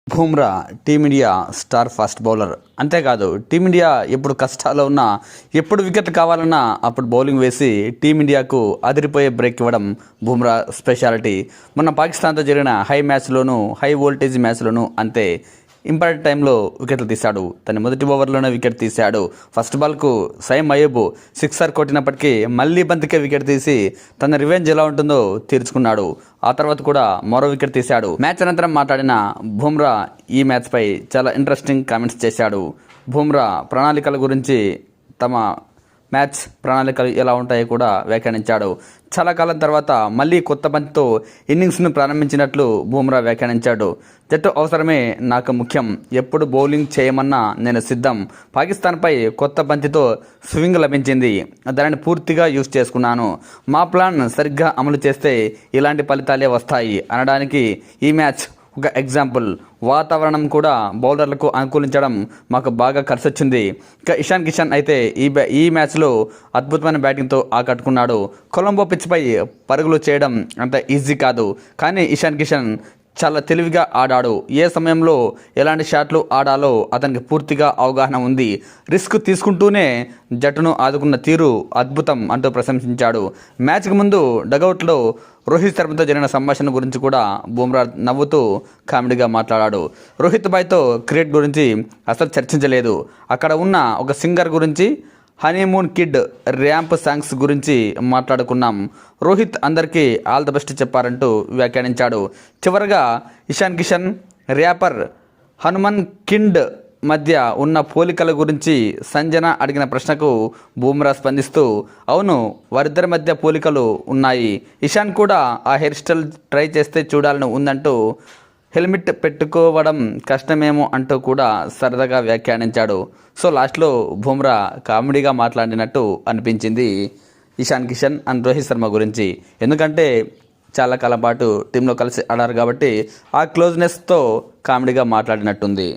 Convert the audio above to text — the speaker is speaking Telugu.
Bumrah team India star fast bowler. అంతేకాదు టీమిండియా ఎప్పుడు కష్టాల్లో ఉన్నా, ఎప్పుడు వికెట్ కావాలన్నా అప్పుడు బౌలింగ్ వేసి టీమిండియాకు అదిరిపోయే బ్రేక్ ఇవ్వడం బుమ్రా స్పెషాలిటీ. మొన్న పాకిస్తాన్తో జరిగిన హై వోల్టేజ్ మ్యాచ్లోనూ అంతే. ఇంపార్టెంట్ టైంలో వికెట్లు తీశాడు. తన మొదటి ఓవర్లోనే వికెట్ తీశాడు. ఫస్ట్ బాల్కు సైమ్ అయ్యూబ్ సిక్సర్ కొట్టినప్పటికీ మళ్ళీ బంతికే వికెట్ తీసి తన రివెంజ్ ఎలా ఉంటుందో తీర్చుకున్నాడు. ఆ తర్వాత కూడా మరో వికెట్ తీశాడు. మ్యాచ్ అనంతరం మాట్లాడిన బుమ్రా ఈ మ్యాచ్పై చాలా ఇంట్రెస్టింగ్ కామెంట్స్ చేశాడు. బుమ్రా ప్రణాళికల గురించి, తమ మ్యాచ్ ప్రణాళికలు ఎలా ఉంటాయో కూడా వ్యాఖ్యానించాడు. చాలా కాలం తర్వాత మళ్ళీ కొత్త బంతితో ఇన్నింగ్స్ను ప్రారంభించినట్లు బుమ్రా వ్యాఖ్యానించాడు. జట్టు అవసరమే నాకు ముఖ్యం. ఎప్పుడు బౌలింగ్ చేయమన్నా నేను సిద్ధం. పాకిస్తాన్పై కొత్త బంతితో స్వింగ్ లభించింది. దానిని పూర్తిగా యూజ్ చేసుకున్నాను. మా ప్లాన్ సరిగ్గా అమలు చేస్తే ఇలాంటి ఫలితాలే వస్తాయి అనడానికి ఈ మ్యాచ్ ఒక ఎగ్జాంపుల్. వాతావరణం కూడా బౌలర్లకు అనుకూలించడం మాకు బాగా కలిసి వచ్చింది. ఇక ఇషాన్ కిషన్ అయితే ఈ మ్యాచ్లో అద్భుతమైన బ్యాటింగ్తో ఆకట్టుకున్నాడు. కొలంబో పిచ్పై పరుగులు చేయడం అంత ఈజీ కాదు, కానీ ఇషాన్ కిషన్ చాలా తెలివిగా ఆడాడు. ఏ సమయంలో ఎలాంటి షాట్లు ఆడాలో అతనికి పూర్తిగా అవగాహన ఉంది. రిస్క్ తీసుకుంటూనే జట్టును ఆదుకున్న తీరు అద్భుతం అంటూ ప్రశంసించాడు. మ్యాచ్కి ముందు డగౌట్లో రోహిత్ శర్మతో జరిగిన సంభాషణ గురించి కూడా బుమ్రా నవ్వుతూ కామెడీగా మాట్లాడాడు. రోహిత్ బాయ్తో క్రికెట్ గురించి అసలు చర్చించలేదు. అక్కడ ఉన్న ఒక సింగర్ గురించి, హనీమూన్ కిడ్ ర్యాంప్ సాంగ్స్ గురించి మాట్లాడుకున్నాం. రోహిత్ అందరికీ ఆల్ ద బెస్ట్ చెప్పారంటూ వ్యాఖ్యానించాడు. చివరగా ఇషాన్ కిషన్, ర్యాపర్ హనుమన్ కిండ్ మధ్య ఉన్న పోలికల గురించి సంజన అడిగిన ప్రశ్నకు బుమ్రా స్పందిస్తూ, అవును, వారిద్దరి మధ్య పోలికలు ఉన్నాయి. ఇషాన్ కూడా ఆ హెయిర్ స్టైల్ ట్రై చేస్తే చూడాలని ఉందంటూ, హెల్మెట్ పెట్టుకోవడం కష్టమేమో అంటూ కూడా సరదాగా వ్యాఖ్యానించాడు. సో లాస్ట్లో బుమ్రా కామెడీగా మాట్లాడినట్టు అనిపించింది ఇషాన్ కిషన్ అండ్ రోహిత్ శర్మ గురించి. ఎందుకంటే చాలా కాలం పాటు టీంలో కలిసి ఆడారు కాబట్టి ఆ క్లోజ్నెస్తో కామెడీగా మాట్లాడినట్టుంది.